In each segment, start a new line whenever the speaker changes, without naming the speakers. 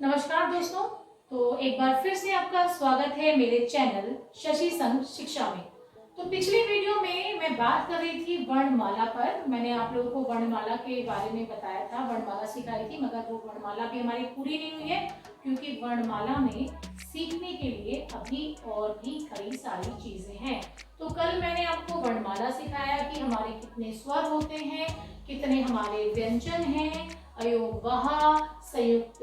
नमस्कार दोस्तों। तो एक बार फिर से आपका स्वागत है मेरे चैनल शशि संग शिक्षा में। तो पिछले वीडियो में मैं बात कर रही थी वर्णमाला पर। मैंने आप लोगों को वर्णमाला के बारे में बताया था, वर्णमाला सिखाई थी, मगर वो वर्णमाला भी हमारी पूरी नहीं हुई है क्योंकि वर्णमाला में सीखने के लिए अभी और भी कई सारी चीजें हैं। तो कल मैंने आपको वर्णमाला सिखाया कि हमारे कितने स्वर होते हैं, कितने हमारे व्यंजन हैं, अयोगवहा, संयुक्त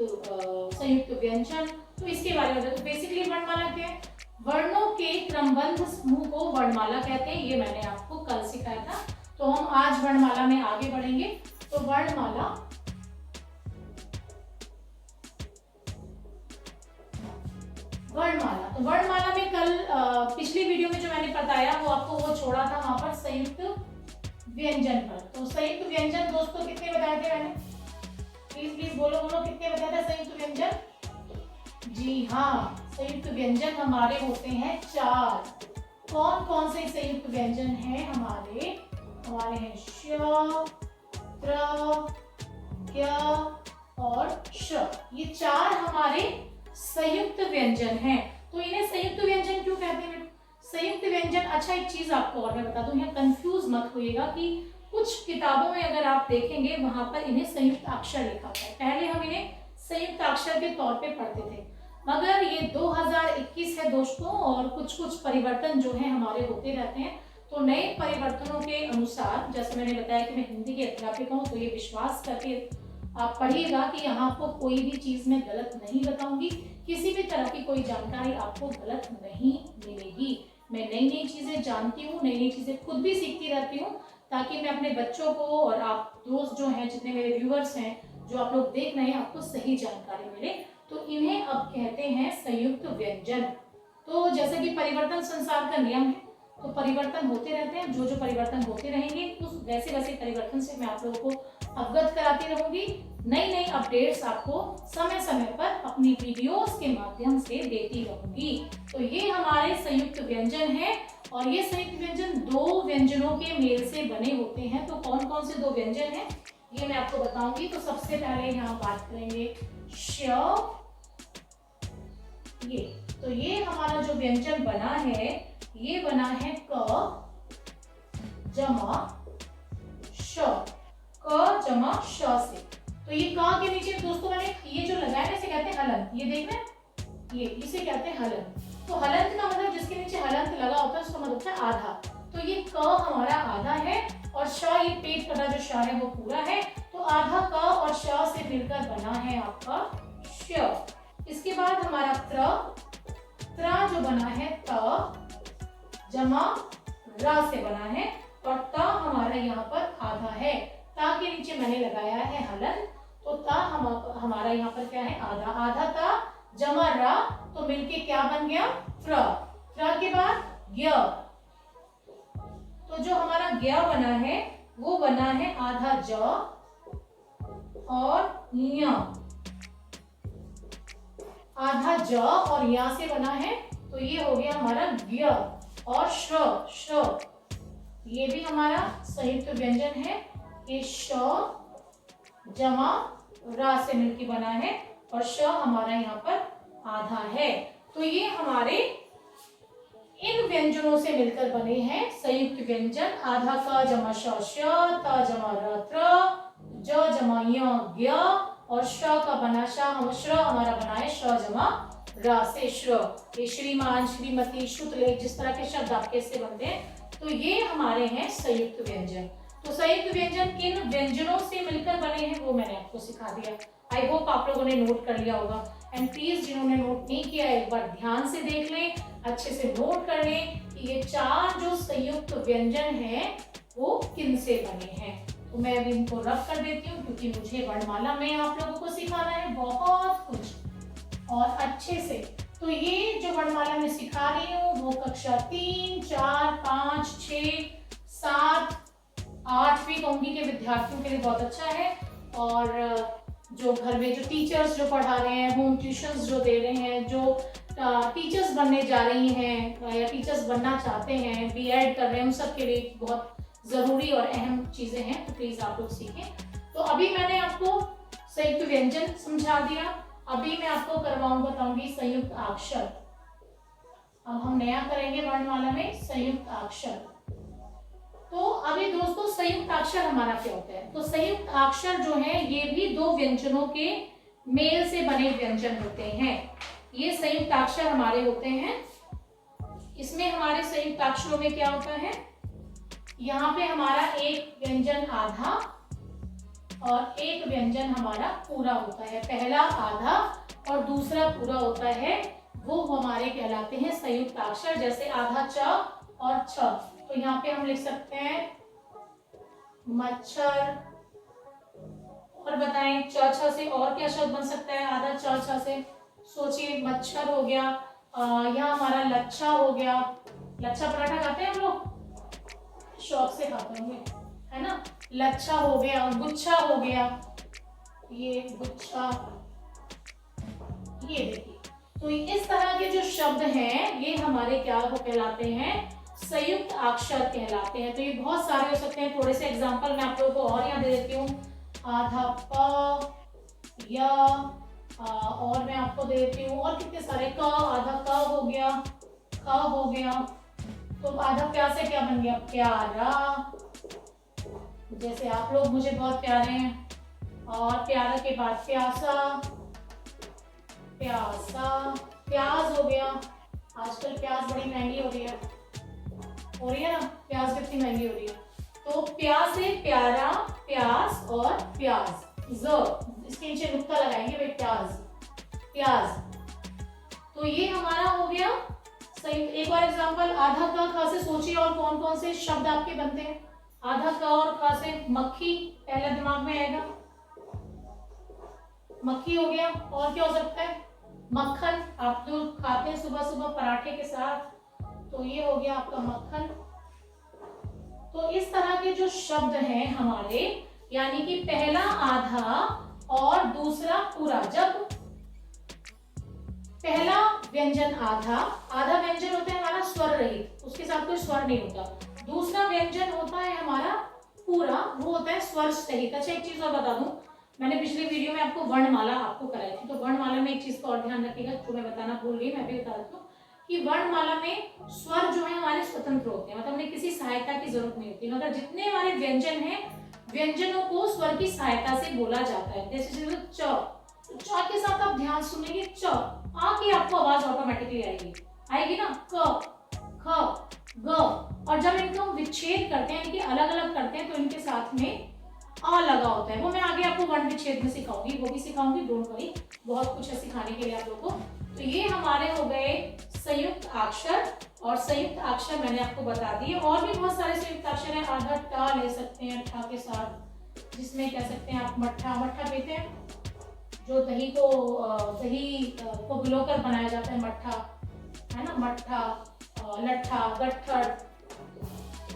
व्यंजन। तो इसके बारे में तो बेसिकली वर्णमाला क्या है? वर्णों के क्रमबद्ध समूह को वर्णमाला कहते हैं। ये मैंने आपको कल सिखाया था। तो हम आज वर्णमाला में आगे बढ़ेंगे। तो वर्णमाला तो वर्णमाला में कल पिछली वीडियो में जो मैंने बताया वो आपको वो छोड़ा था वहां पर संयुक्त व्यंजन पर। तो संयुक्त व्यंजन दोस्तों कितने बताए थे मैंने? प्लीज बोलो कितने बताया था संयुक्त व्यंजन? जी हाँ, संयुक्त व्यंजन हमारे होते हैं 4। कौन कौन से संयुक्त व्यंजन हैं हमारे हैं श, त्र, ज्ञ और श। ये 4 हमारे संयुक्त व्यंजन हैं। तो इन्हें संयुक्त व्यंजन क्यों कहते हैं? संयुक्त व्यंजन, अच्छा एक चीज आपको और मैं बता दूं, यहाँ कंफ्यूज मत होइएगा कि कुछ किताबों में अगर आप देखेंगे वहां पर इन्हें संयुक्त अक्षर लिखा होता है। पहले हम इन्हें संयुक्त अक्षर के तौर पे पढ़ते थे, मगर ये 2021 है दोस्तों और कुछ परिवर्तन जो है हमारे होते रहते हैं। तो नए परिवर्तनों के अनुसार, जैसे मैंने बताया कि मैं हिंदी की अध्यापिका हूँ, तो ये विश्वास करके आप पढ़िएगा कि यहाँ आपको कोई भी चीज मैं गलत नहीं बताऊंगी। किसी भी तरह की कोई जानकारी आपको गलत नहीं मिलेगी। मैं नई नई चीजें जानती हूँ, नई नई चीजें खुद भी सीखती रहती हूँ, ताकि मैं अपने बच्चों को और आप दोस्त जो हैं, जितने मेरे व्यूअर्स हैं, जो आप लोग देख रहे हैं, आपको सही जानकारी मिले। तो इन्हें अब कहते हैं संयुक्त व्यंजन। तो जैसे कि परिवर्तन संसार का नियम है, तो परिवर्तन होते रहते हैं। जो परिवर्तन होते रहेंगे उस वैसे परिवर्तन से मैं आप लोगों को अवगत कराती रहूंगी। नई नई अपडेट्स आपको समय समय पर अपनी वीडियोस के माध्यम से देती रहूंगी। तो ये हमारे संयुक्त व्यंजन है और ये संयुक्त व्यंजन 2 व्यंजनों के मेल से बने होते हैं। तो कौन कौन से 2 व्यंजन हैं ये मैं आपको बताऊंगी। तो सबसे पहले यहाँ बात करेंगे श। ये हमारा जो व्यंजन बना है, ये बना है क जमा श, क जमा श से। तो ये क के नीचे दोस्तों मैंने ये जो लगाया है इसे कहते हैं हलंत। ये देख रहे हैं, ये इसे कहते हैं हलंत। तो हलंत का मतलब जिसके नीचे हलंत लगा होता है उसका मतलब है आधा। तो ये क हमारा आधा है और श, ये पेट कटा जो श है वो पूरा है। तो आधा क और श से मिलकर बना है आपका श। इसके बाद हमारा त्र जो बना है त जमा र से बना है और त हमारा यहाँ पर आधा है। ता के नीचे मैंने लगाया है हलन, तो ता हमारा यहाँ पर क्या है? आधा। आधा ता जमा र, तो मिलके क्या बन गया? त्र। त्र के बाद ज्ञ। तो जो हमारा ज्ञ बना है वो बना है आधा ज और ञ। आधा ज और या से बना है, तो ये हो गया हमारा ज्ञ। और श, ये भी हमारा संयुक्त व्यंजन है। ये श जमा रा से मिलकर बना है और श हमारा यहाँ पर आधा है। तो ये हमारे इन व्यंजनों से मिलकर बने हैं संयुक्त व्यंजन। आधा क जमा श, त जमा र त्र, ज जमा य ज्ञ और श का बना श्र हमारा बना है श जमा र से श्र। ये श्रीमान, श्रीमती, श्रुतलेख, जिस तरह के शब्द आपके इससे बनते हैं, तो ये हमारे हैं संयुक्त व्यंजन। तो संयुक्त व्यंजन किन व्यंजनों से मिलकर बने हैं वो मैंने आपको सिखा दिया। आई होप आप लोगों ने नोट कर लिया होगा। एंड प्लीज जिन्होंने नोट नहीं किया एक बार ध्यान से देख लें, अच्छे से नोट कर लें कि ये 4 जो संयुक्त व्यंजन हैं वो किन से बने हैं। तो मैं अभी इनको रब कर देती हूँ क्योंकि मुझे वर्णमाला में आप लोगों को सिखाना है बहुत कुछ और अच्छे से। तो ये जो वर्णमाला में सिखा रही हूँ वो कक्षा 3, 4, 5, 6, 7, 8 भी कहूंगी कि विद्यार्थियों के लिए बहुत अच्छा है। और जो घर में जो टीचर्स जो पढ़ा रहे हैं, होम ट्यूशंस जो दे रहे हैं, जो टीचर्स बनने जा रही हैं या टीचर्स बनना चाहते हैं, बीएड कर रहे हैं, उन सब के लिए बहुत ज़रूरी और अहम चीज़ें हैं। तो प्लीज़ आप लोग सीखें। तो अभी मैंने आपको संयुक्त व्यंजन समझा दिया, अभी मैं आपको बताऊंगी संयुक्त अक्षर। अब हम नया करेंगे वर्णमाला में संयुक्त अक्षर। तो अभी दोस्तों संयुक्त अक्षर हमारा क्या होता है? तो संयुक्त अक्षर जो है ये भी दो व्यंजनों के मेल से बने व्यंजन होते हैं। ये संयुक्त अक्षर हमारे होते हैं। इसमें हमारे संयुक्त अक्षरों में क्या होता है? यहाँ पे हमारा एक व्यंजन आधा और एक व्यंजन हमारा पूरा होता है। पहला आधा और दूसरा पूरा होता है, वो हमारे कहलाते हैं संयुक्त अक्षर। जैसे आधा च और छ, तो यहाँ पे हम लिख सकते हैं मच्छर। और बताएं च छ से और क्या शब्द बन सकता है? आधा च छ से सोचिए, मच्छर हो गया, यहाँ हमारा लच्छा हो गया। लच्छा पराठा खाते हैं हम लोग, शौक से खाते होंगे, है ना? लच्छा हो गया, गुच्छा हो गया, ये गुच्छा, ये देखिए। तो इस तरह के जो शब्द हैं ये हमारे क्या कहलाते हैं? संयुक्त अक्षर कहलाते हैं। तो ये बहुत सारे हो सकते हैं। थोड़े से एग्जांपल मैं आप लोगों को और यहाँ दे देती हूँ। आधा प, या और मैं आपको दे देती हूँ और कितने सारे क, आधा क हो गया, ख हो गया। तो आधा प्यार से क्या बन गया? प्यारा। जैसे आप लोग मुझे बहुत प्यारे हैं। और प्यारा के बाद प्यासा, प्यासा, प्याज हो गया। आजकल प्याज बड़ी महंगी हो रही है ना? प्याज कितनी महंगी हो रही है। तो प्याज से प्यारा, प्याज और प्याज, इसके नीचे नुक्ता लगाएंगे भाई, प्याज, प्याज। तो ये हमारा हो गया सही। एक और एग्जांपल, आधा क ख से सोचिए और कौन कौन से शब्द आपके बनते हैं? आधा क और ख से मक्खी पहला दिमाग में आएगा, मक्खी हो गया। और क्या हो सकता है? मक्खन, आप जो खाते हैं सुबह सुबह पराठे के साथ, तो ये हो गया आपका मक्खन। तो इस तरह के जो शब्द हैं हमारे, यानी कि पहला आधा और दूसरा पूरा। जब पहला व्यंजन आधा व्यंजन होता है हमारा स्वर रहित, उसके साथ कोई स्वर नहीं होता। दूसरा व्यंजन होता है हमारा पूरा, वो होता है स्वर सहित। अच्छा एक चीज और बता दूं, मैंने पिछले वीडियो में आपको वर्णमाला आपको कराई थी, तो वर्णमाला में एक चीज का और ध्यान रखिएगा जो मैं बताना भूल गई, मैं भी बता देती हूँ कि वर्णमाला में स्वर जो है हमारे स्वतंत्र होते हैं, मतलब हमें किसी सहायता की जरूरत नहीं होती। मगर जितने हमारे व्यंजन हैं, व्यंजनों को स्वर की सहायता से बोला जाता है। जैसे च, च के साथ आप ध्यान सुनेंगे, च आ की आपको आवाज ऑटोमेटिकली आएगी ना। क, ख, ग, और जब इनको विच्छेद करते हैं, इनके अलग अलग करते हैं, तो इनके साथ में आ लगा होता है। वो मैं आगे आपको वर्ण विच्छेद में सिखाऊंगी, वो भी सिखाऊंगी, डोंट वरी, बहुत कुछ है सिखाने के लिए आप लोगों को। तो ये हमारे हो गए संयुक्त अक्षर, और संयुक्त अक्षर मैंने आपको बता दिए। और भी बहुत सारे संयुक्त अक्षर हैं। आधा टा ले सकते हैं ठा के साथ, जिसमें कह सकते हैं आप मट्ठा। मट्ठा पीते हैं, जो दही को भिगोकर बनाया जाता है, मट्ठा, है ना? मट्ठा, लट्ठा, गट्ठर,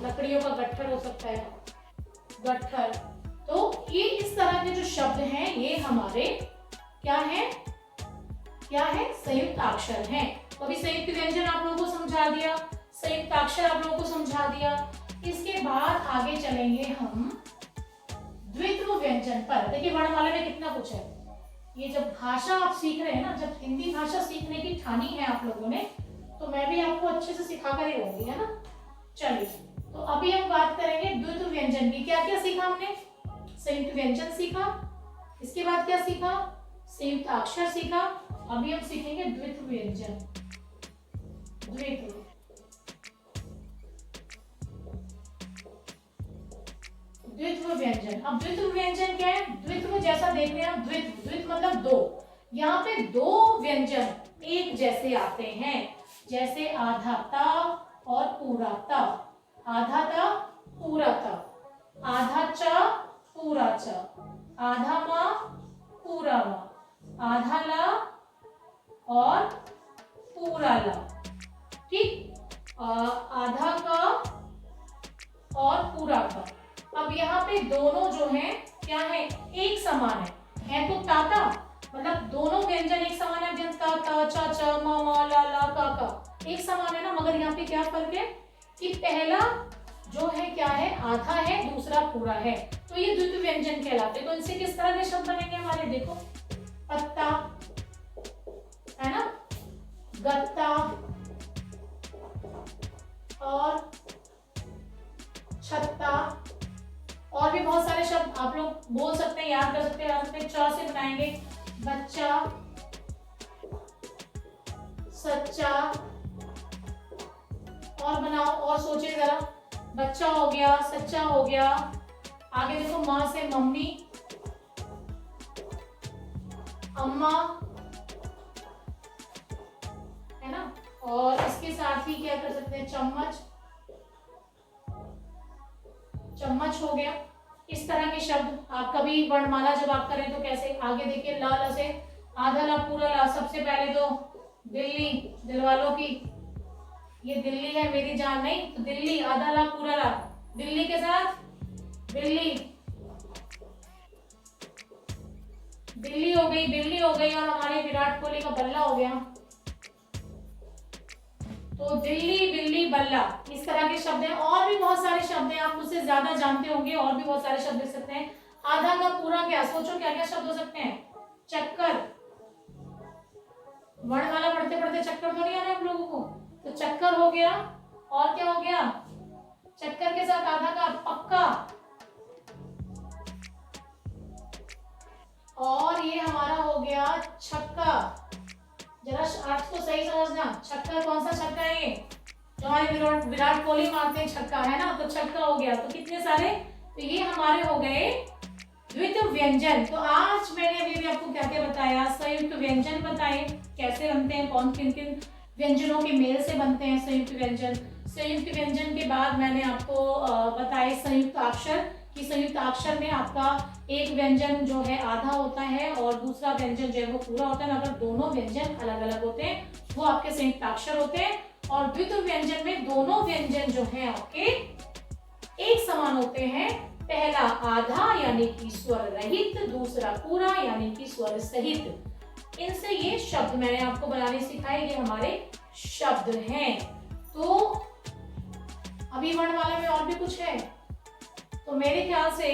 लकड़ियों का गट्ठर हो सकता है, गट्ठर। तो ये इस तरह के जो शब्द हैं ये हमारे क्या है? संयुक्त अक्षर हैं। तो अभी संयुक्त व्यंजन आप लोगों को समझा दिया, संयुक्त अक्षर आप लोगों को समझा दिया। इसके बाद आगे चलेंगे हम द्वित्व व्यंजन पर। देखिए वर्णमाला में कितना कुछ है। ये जब भाषा आप सीख रहे हैं ना, जब हिंदी भाषा सीखने की ठानी है आप लोगों ने, तो मैं भी आपको अच्छे से सिखा कर ही रहूंगी, है ना? चलिए, तो अभी हम बात करेंगे द्वित्व व्यंजन की। क्या क्या सीखा हमने? संयुक्त व्यंजन सीखा, इसके बाद क्या सीखा? संयुक्त अक्षर सीखा। अभी हम सीखेंगे द्वित्व व्यंजन। द्वित्व व्यंजन। अब द्वित्व व्यंजन क्या है? द्वित्व जैसा देख रहे हैं आप, द्वित्व मतलब दो। यहाँ पे दो व्यंजन एक जैसे आते हैं, जैसे आधा ता और पूरा ता, आधा ता पूरा ता, आधा चा पूरा चा, आधा मा पूरा मा, आधा ला और पूरा ला, ठीक? आधा का और पूरा का। अब यहाँ पे दोनों जो हैं क्या है? एक समान है तो ताता, मतलब दोनों व्यंजन एक समान है। जैसे ता ता चा चा मा ला ला का एक समान है ना। मगर यहाँ पे क्या फर्क है कि पहला जो है क्या है, आधा है, दूसरा पूरा है, तो ये द्वित्व व्यंजन कहलाते हैं। तो इनसे किस तरह के शब्द बनेंगे हमारे, देखो पत्ता है ना, गत्ता और छत्ता, और भी बहुत सारे शब्द आप लोग बोल सकते हैं, याद कर सकते हैं, याद सकते हैं। च से बनाएंगे बच्चा, सच्चा, और बनाओ और सोचिए जरा, बच्चा हो गया, सच्चा हो गया, आगे देखो माँ से मम्मी, अम्मा, है ना, और इसके साथ ही क्या कर सकते हैं, चम्मच, चम्मच हो गया। इस तरह के शब्द आप कभी वर्णमाला जब आप करें तो कैसे, आगे देखिए ला, ला से आधा ला पूरा ला, सबसे पहले तो दिल्ली, दिल वालों की, ये दिल्ली है मेरी जान, नहीं तो दिल्ली, आधा ला पूरा ला, दिल्ली के साथ दिल्ली, दिल्ली हो गई, दिल्ली हो गई, और हमारे विराट कोहली का बल्ला हो गया, तो दिल्ली, बिल्ली, बल्ला, इस तरह के शब्द हैं। और भी बहुत सारे शब्द हैं, आप मुझसे ज्यादा जानते होंगे, और भी बहुत सारे शब्द लिख सकते हैं। आधा का पूरा क्या, सोचो क्या क्या शब्द हो सकते हैं, चक्कर, वर्णमाला पढ़ते पढ़ते चक्कर तो नहीं आ रहा है आप लोगों को, तो चक्कर हो गया, और क्या हो गया, चक्कर के साथ आधा का पक्का, और ये हमारा हो गया छक्का। जरा अर्थ को सही समझना, छक्का कौन सा छक्का है, ये जो हमारे विराट कोहली मारते हैं छक्का, है ना, तो छक्का हो गया। तो कितने सारे, तो ये हमारे हो गए द्वित्व व्यंजन। तो आज मैंने अभी आपको क्या क्या बताया, संयुक्त व्यंजन बताए कैसे बनते हैं, कौन किन किन व्यंजनों के मेल से बनते हैं संयुक्त व्यंजन। संयुक्त व्यंजन के बाद मैंने आपको बताए संयुक्त अक्षर, कि संयुक्त अक्षर में आपका एक व्यंजन जो है आधा होता है और दूसरा व्यंजन जो है वो पूरा होता है, अगर दोनों व्यंजन अलग अलग होते हैं वो आपके संयुक्त अक्षर होते हैं। और द्वित्व व्यंजन में दोनों व्यंजन जो है आपके एक समान होते हैं, पहला आधा यानी कि स्वर रहित, दूसरा पूरा यानी कि स्वर सहित। इनसे ये शब्द मैंने आपको बनाने सिखाए, ये हमारे शब्द हैं। तो अभी वर्णमाला में और भी कुछ है, तो मेरे ख्याल से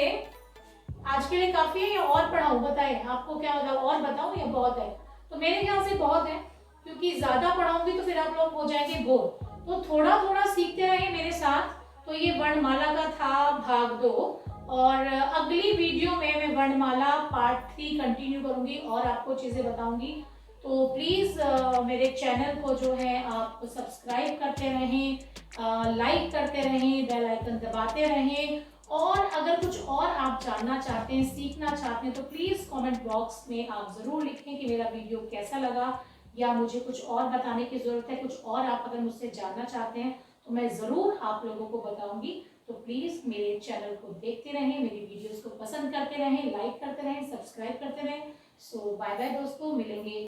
आज के लिए काफी है या और पढ़ाऊं, बताएं आपको क्या मतलब, और बताऊं या बहुत है। तो मेरे ख्याल से बहुत है, क्योंकि ज्यादा पढ़ाऊंगी तो फिर आप लोग हो जाएंगे बोर, तो थोड़ा थोड़ा सीखते रहिए मेरे साथ। तो ये वर्णमाला का था भाग 2, और अगली वीडियो में मैं वर्णमाला पार्ट 3 कंटिन्यू करूंगी और आपको चीजें बताऊंगी। तो प्लीज मेरे चैनल को जो है आप सब्सक्राइब करते रहें, लाइक करते रहें, बेल आइकन दबाते रहें, और अगर कुछ और आप जानना चाहते हैं, सीखना चाहते हैं, तो प्लीज कमेंट बॉक्स में आप जरूर लिखें कि मेरा वीडियो कैसा लगा, या मुझे कुछ और बताने की जरूरत है, कुछ और आप अगर मुझसे जानना चाहते हैं तो मैं जरूर आप लोगों को बताऊंगी। तो प्लीज मेरे चैनल को देखते रहें, मेरी वीडियोस को पसंद करते रहें, लाइक करते रहें, सब्सक्राइब करते रहें। सो बाय बाय दोस्तों, मिलेंगे